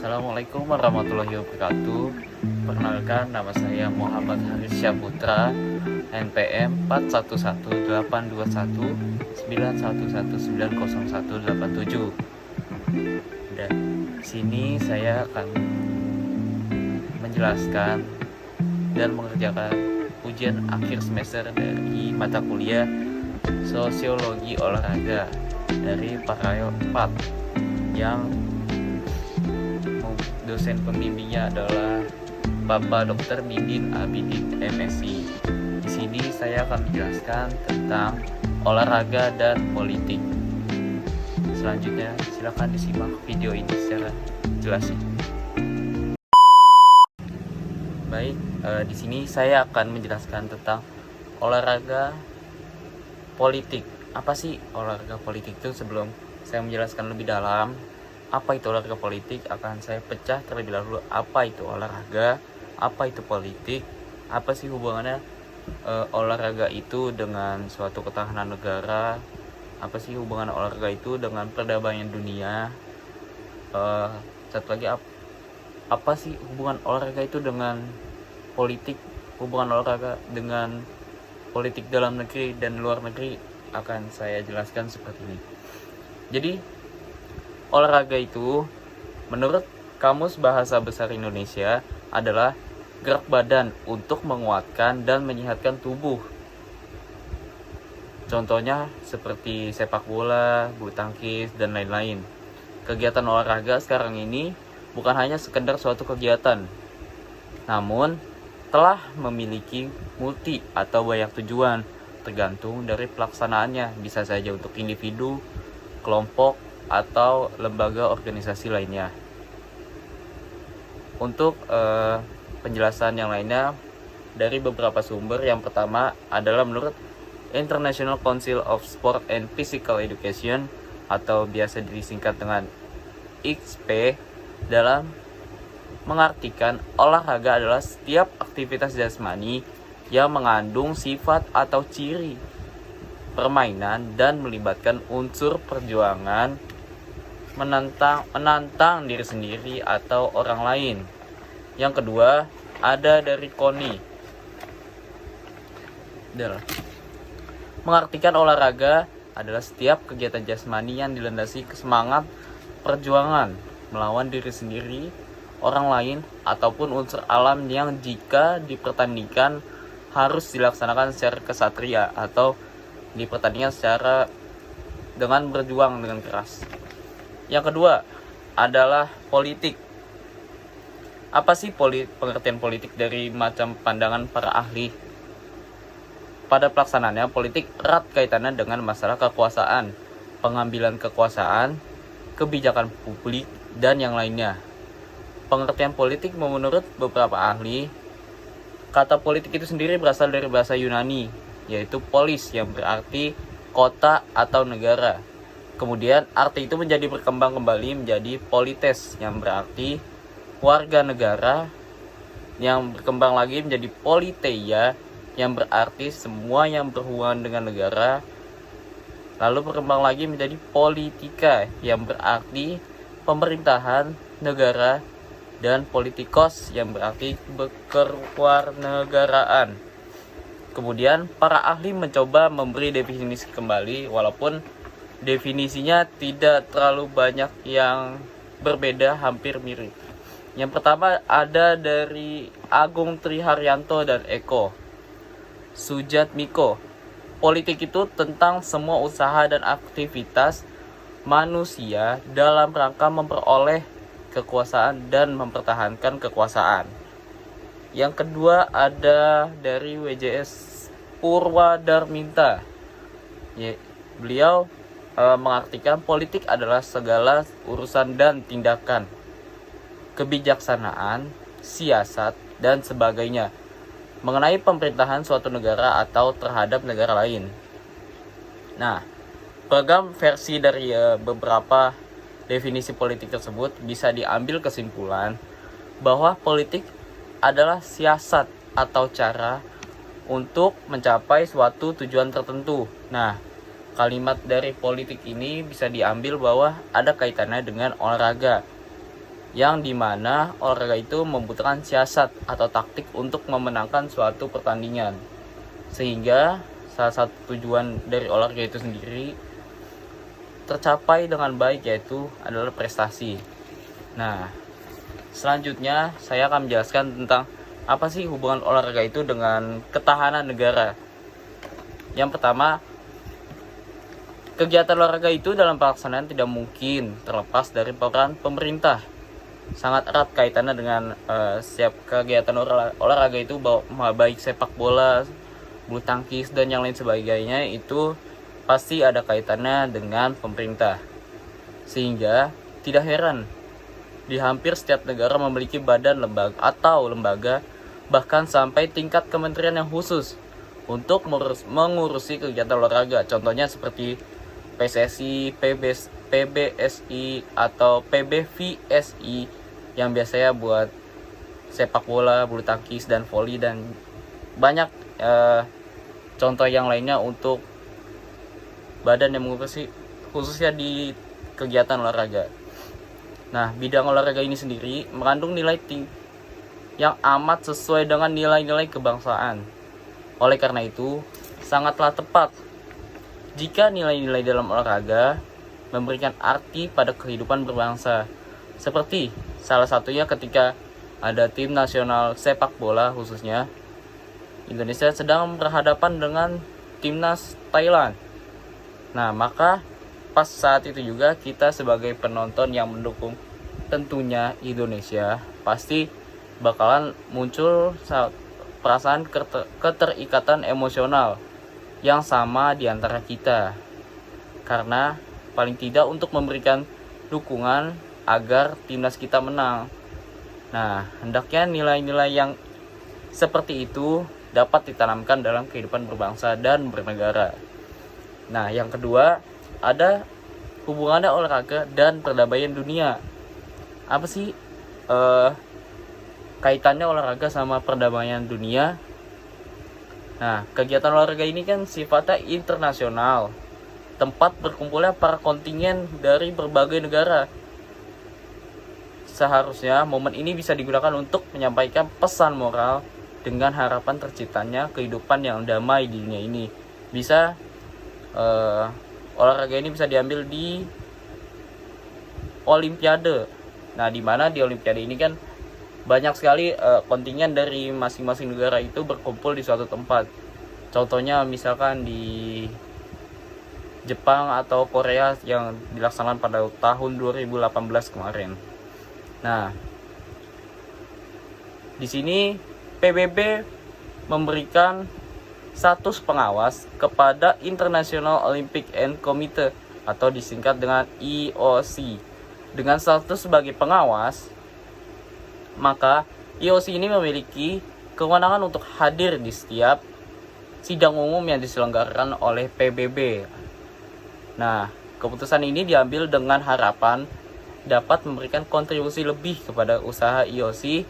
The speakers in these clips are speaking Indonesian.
Assalamualaikum warahmatullahi wabarakatuh. Perkenalkan, nama saya Muhammad Haris Syaputra, NPM 41182191190187. Dan sini saya akan menjelaskan dan mengerjakan ujian akhir semester dari mata kuliah Sosiologi Olahraga dari Paralel 4 yang dosen pembimbingnya adalah Bapak Dr. Midin Abidin MSI. Di sini saya akan menjelaskan tentang olahraga dan politik. Selanjutnya silakan disimak video ini secara jelas. Baik, di sini saya akan menjelaskan tentang olahraga politik. Apa sih olahraga politik itu? Sebelum saya menjelaskan lebih dalam apa itu olahraga politik, akan saya pecah terlebih dahulu apa itu olahraga, apa itu politik, apa sih hubungannya olahraga itu dengan suatu ketahanan negara, apa sih hubungan olahraga itu dengan perdamaian dunia, satu lagi apa sih hubungan olahraga itu dengan politik, hubungan olahraga dengan politik dalam negeri dan luar negeri, akan saya jelaskan seperti ini. Jadi olahraga itu menurut Kamus Bahasa Besar Indonesia adalah gerak badan untuk menguatkan dan menyehatkan tubuh. Contohnya seperti sepak bola, bulu tangkis, dan lain-lain. Kegiatan olahraga sekarang ini bukan hanya sekedar suatu kegiatan, namun telah memiliki multi atau banyak tujuan tergantung dari pelaksanaannya, bisa saja untuk individu, kelompok, atau lembaga organisasi lainnya. Untuk penjelasan yang lainnya dari beberapa sumber, yang pertama adalah menurut International Council of Sport and Physical Education atau biasa disingkat dengan ICSP, dalam mengartikan olahraga adalah setiap aktivitas jasmani yang mengandung sifat atau ciri permainan dan melibatkan unsur perjuangan menantang diri sendiri atau orang lain. Yang kedua ada dari KONI, mengartikan olahraga adalah setiap kegiatan jasmani yang dilandasi semangat perjuangan melawan diri sendiri, orang lain, ataupun unsur alam yang jika dipertandingkan harus dilaksanakan secara kesatria atau dipertandingkan secara dengan berjuang dengan keras. Yang kedua adalah politik. Apa sih pengertian politik dari macam pandangan para ahli? Pada pelaksanaannya, politik erat kaitannya dengan masalah kekuasaan, pengambilan kekuasaan, kebijakan publik, dan yang lainnya. Pengertian politik menurut beberapa ahli, kata politik itu sendiri berasal dari bahasa Yunani, yaitu polis yang berarti kota atau negara. Kemudian arti itu menjadi berkembang kembali menjadi polites yang berarti warga negara, yang berkembang lagi menjadi politeia yang berarti semua yang berhubungan dengan negara, lalu berkembang lagi menjadi politika yang berarti pemerintahan negara, dan politikos yang berarti kewarganegaraan. Kemudian para ahli mencoba memberi definisi kembali, walaupun definisinya tidak terlalu banyak yang berbeda, hampir mirip. Yang pertama ada dari Agung Triharyanto dan Eko Sujatmiko. Politik itu tentang semua usaha dan aktivitas manusia dalam rangka memperoleh kekuasaan dan mempertahankan kekuasaan. Yang kedua ada dari WJS Purwadarminta. Beliau mengartikan politik adalah segala urusan dan tindakan, kebijaksanaan, siasat, dan sebagainya mengenai pemerintahan suatu negara atau terhadap negara lain. Nah, beragam versi dari beberapa definisi politik tersebut bisa diambil kesimpulan bahwa politik adalah siasat atau cara untuk mencapai suatu tujuan tertentu. Nah, kalimat dari politik ini bisa diambil bahwa ada kaitannya dengan olahraga. yang dimana olahraga itu membutuhkan siasat atau taktik untuk memenangkan suatu pertandingan, sehingga salah satu tujuan dari olahraga itu sendiri tercapai dengan baik, yaitu adalah prestasi. Nah, selanjutnya saya akan menjelaskan tentang apa sih hubungan olahraga itu dengan ketahanan negara. Yang pertama, kegiatan olahraga itu dalam pelaksanaan tidak mungkin terlepas dari peran pemerintah. Sangat erat kaitannya dengan setiap kegiatan olahraga itu, baik sepak bola, bulu tangkis, dan yang lain sebagainya, itu pasti ada kaitannya dengan pemerintah. Sehingga tidak heran di hampir setiap negara memiliki badan, lembaga, bahkan sampai tingkat kementerian yang khusus untuk mengurusi kegiatan olahraga. Contohnya seperti PSSI, PBSI, atau PBVSI yang biasanya buat sepak bola, bulu tangkis, dan voli, dan banyak contoh yang lainnya untuk badan yang mengurusi khususnya di kegiatan olahraga. Nah, bidang olahraga ini sendiri mengandung nilai yang amat sesuai dengan nilai-nilai kebangsaan. Oleh karena itu, sangatlah tepat jika nilai-nilai dalam olahraga memberikan arti pada kehidupan berbangsa. Seperti salah satunya ketika ada tim nasional sepak bola, khususnya Indonesia sedang berhadapan dengan timnas Thailand. Nah, maka pas saat itu juga kita sebagai penonton yang mendukung tentunya Indonesia, pasti bakalan muncul perasaan keterikatan emosional yang sama di antara kita, karena paling tidak untuk memberikan dukungan agar timnas kita menang. Nah, hendaknya nilai-nilai yang seperti itu dapat ditanamkan dalam kehidupan berbangsa dan bernegara. Nah, yang kedua, ada hubungannya olahraga dan perdamaian dunia. Apa sih kaitannya olahraga sama perdamaian dunia? Nah, kegiatan olahraga ini kan sifatnya internasional, tempat berkumpulnya para kontingen dari berbagai negara. Seharusnya momen ini bisa digunakan untuk menyampaikan pesan moral dengan harapan terciptanya kehidupan yang damai di dunia ini. Bisa olahraga ini bisa diambil di Olimpiade. Nah, di mana di Olimpiade ini kan banyak sekali kontingen dari masing-masing negara itu berkumpul di suatu tempat. Contohnya misalkan di Jepang atau Korea yang dilaksanakan pada tahun 2018 kemarin. Nah, di sini PBB memberikan status pengawas kepada International Olympic and Committee atau disingkat dengan IOC. Dengan status sebagai pengawas, maka IOC ini memiliki kewenangan untuk hadir di setiap sidang umum yang diselenggarakan oleh PBB. Nah, keputusan ini diambil dengan harapan dapat memberikan kontribusi lebih kepada usaha IOC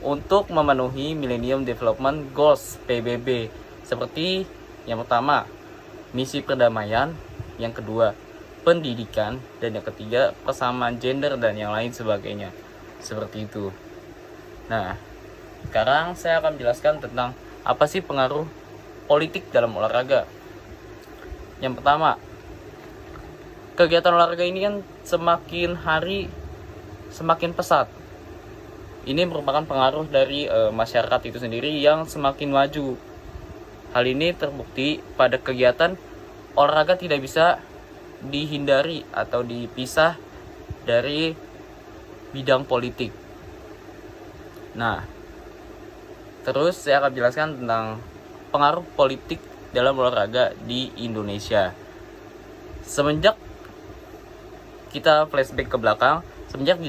untuk memenuhi Millennium Development Goals PBB, seperti yang pertama, misi perdamaian, yang kedua, pendidikan, dan yang ketiga, persamaan gender dan yang lain sebagainya. Seperti itu. Nah, sekarang saya akan menjelaskan tentang apa sih pengaruh politik dalam olahraga. Yang pertama, kegiatan olahraga ini kan semakin hari semakin pesat. Ini merupakan pengaruh dari masyarakat itu sendiri yang semakin maju. Hal ini terbukti pada kegiatan olahraga tidak bisa dihindari atau dipisah dari bidang politik. Nah, terus saya akan jelaskan tentang pengaruh politik dalam olahraga di Indonesia. Semenjak kita flashback ke belakang, semenjak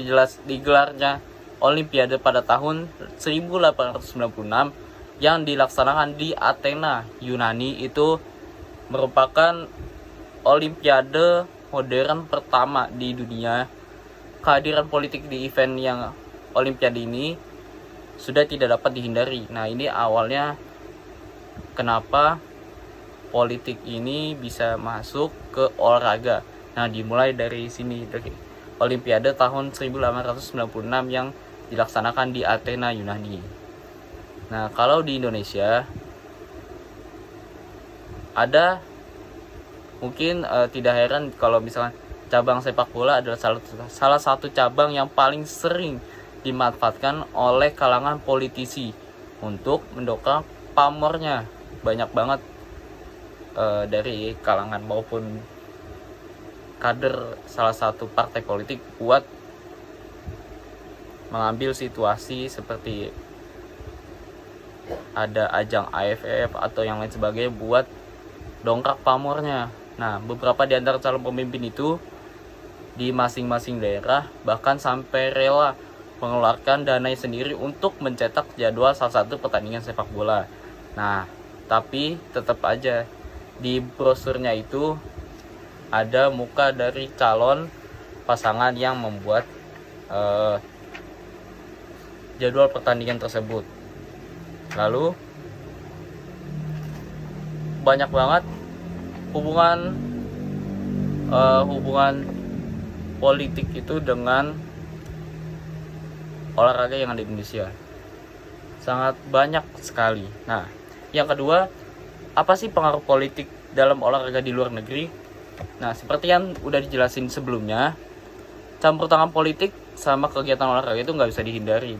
digelarnya Olimpiade pada tahun 1896 yang dilaksanakan di Athena, Yunani, itu merupakan Olimpiade modern pertama di dunia. Kehadiran politik di event yang Olimpiade ini sudah tidak dapat dihindari. Nah, ini awalnya kenapa politik ini bisa masuk ke olahraga. Nah, dimulai dari sini, Olimpiade tahun 1896 yang dilaksanakan di Athena, Yunani. Nah, kalau di Indonesia ada mungkin tidak heran kalau misalnya cabang sepak bola adalah salah satu cabang yang paling sering dimanfaatkan oleh kalangan politisi untuk mendongkrak pamornya. Banyak banget dari kalangan maupun kader salah satu partai politik buat mengambil situasi seperti ada ajang AFF atau yang lain sebagainya buat dongkrak pamornya. Nah, beberapa di antara calon pemimpin itu di masing-masing daerah bahkan sampai rela mengeluarkan dana sendiri untuk mencetak jadwal salah satu pertandingan sepak bola. Nah, tapi tetap aja di brosurnya itu ada muka dari calon pasangan yang membuat jadwal pertandingan tersebut. Lalu banyak banget hubungan politik itu dengan olahraga yang ada di Indonesia. Sangat banyak sekali. Nah, yang kedua, apa sih pengaruh politik dalam olahraga di luar negeri? Nah, seperti yang udah dijelasin sebelumnya, campur tangan politik sama kegiatan olahraga itu nggak bisa dihindari.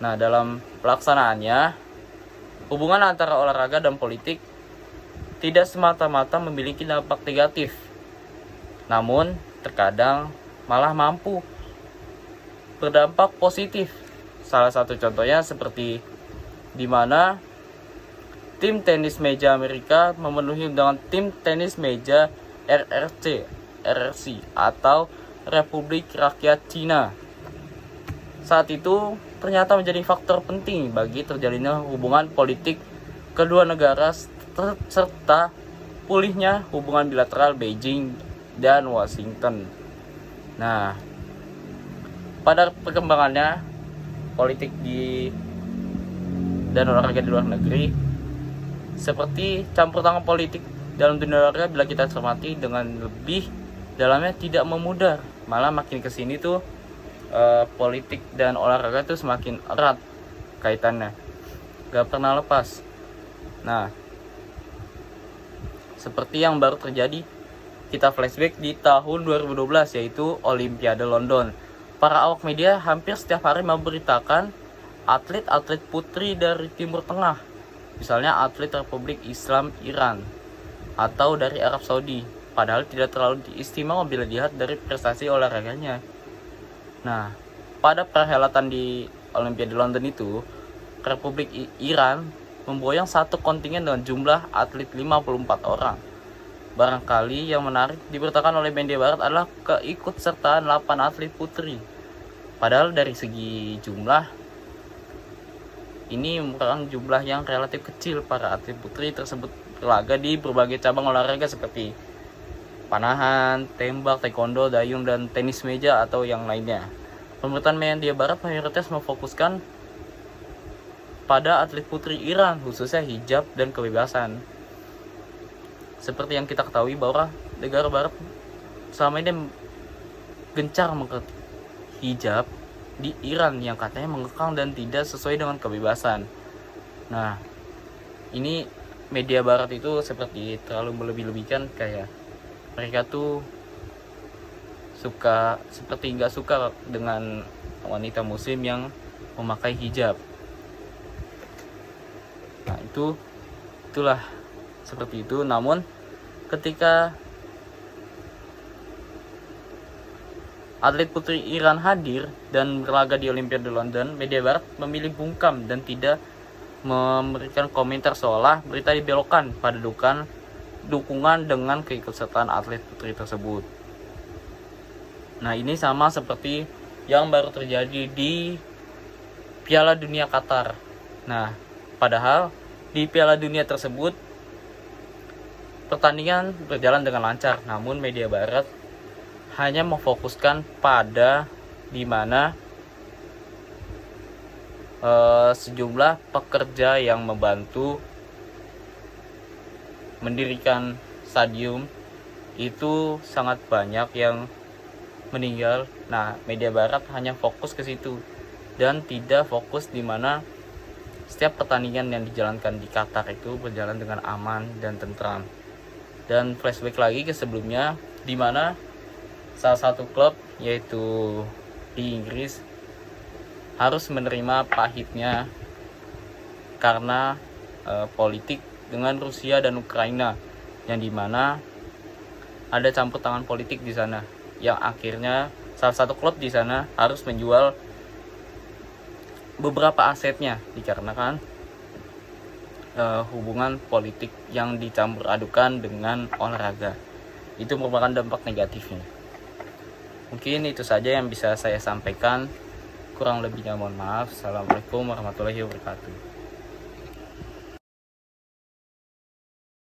Nah, dalam pelaksanaannya, hubungan antara olahraga dan politik tidak semata-mata memiliki dampak negatif, namun terkadang malah mampu berdampak positif. Salah satu contohnya seperti di mana tim tenis meja Amerika memenuhi undangan tim tenis meja RRC atau Republik Rakyat Cina. Saat itu ternyata menjadi faktor penting bagi terjalinnya hubungan politik kedua negara serta pulihnya hubungan bilateral Beijing dan Washington. Nah, pada perkembangannya politik dan olahraga di luar negeri, seperti campur tangan politik dalam dunia olahraga bila kita cermati dengan lebih dalamnya tidak memudar, malah makin kesini tuh politik dan olahraga tuh semakin erat kaitannya, gak pernah lepas. Nah, seperti yang baru terjadi, kita flashback di tahun 2012 yaitu Olimpiade London. Para awak media hampir setiap hari memberitakan atlet-atlet putri dari Timur Tengah, misalnya atlet Republik Islam Iran atau dari Arab Saudi, padahal tidak terlalu istimewa bila dilihat dari prestasi olahraganya. Nah, pada perhelatan di Olimpiade London itu, Republik Iran memboyong satu kontingen dengan jumlah atlet 54 orang. Barangkali yang menarik diberitakan oleh media barat adalah keikutsertaan 8 atlet putri. Padahal dari segi jumlah, ini merupakan jumlah yang relatif kecil. Para atlet putri tersebut berlaga di berbagai cabang olahraga seperti panahan, tembak, taekwondo, dayung, dan tenis meja atau yang lainnya. Pemberitaan media barat mayoritas memfokuskan pada atlet putri Iran, khususnya hijab dan kebebasan. Seperti yang kita ketahui bahwa negara barat selama ini gencar mengkritik hijab di Iran yang katanya mengekang dan tidak sesuai dengan kebebasan. Nah, ini media barat itu seperti terlalu melebih-lebihkan, kayak mereka tuh nggak suka dengan wanita muslim yang memakai hijab. Nah, itulah seperti itu. Namun ketika atlet putri Iran hadir dan berlaga di Olimpiade London, media barat memilih bungkam dan tidak memberikan komentar, seolah berita dibelokkan pada dukungan dengan keikutsertaan atlet putri tersebut. Nah, ini sama seperti yang baru terjadi di Piala Dunia Qatar. Nah, padahal di Piala Dunia tersebut pertandingan berjalan dengan lancar, namun media barat hanya memfokuskan pada di mana sejumlah pekerja yang membantu mendirikan stadium itu sangat banyak yang meninggal. Nah, media barat hanya fokus ke situ dan tidak fokus di mana setiap pertandingan yang dijalankan di Qatar itu berjalan dengan aman dan tentram. Dan flashback lagi ke sebelumnya, di mana salah satu klub yaitu di Inggris harus menerima pahitnya karena politik dengan Rusia dan Ukraina, yang dimana ada campur tangan politik di sana, yang akhirnya salah satu klub di sana harus menjual beberapa asetnya dikarenakan hubungan politik yang dicampur adukan dengan olahraga. Itu merupakan dampak negatifnya. Mungkin itu saja yang bisa saya sampaikan. Kurang lebihnya mohon maaf. Assalamualaikum warahmatullahi wabarakatuh.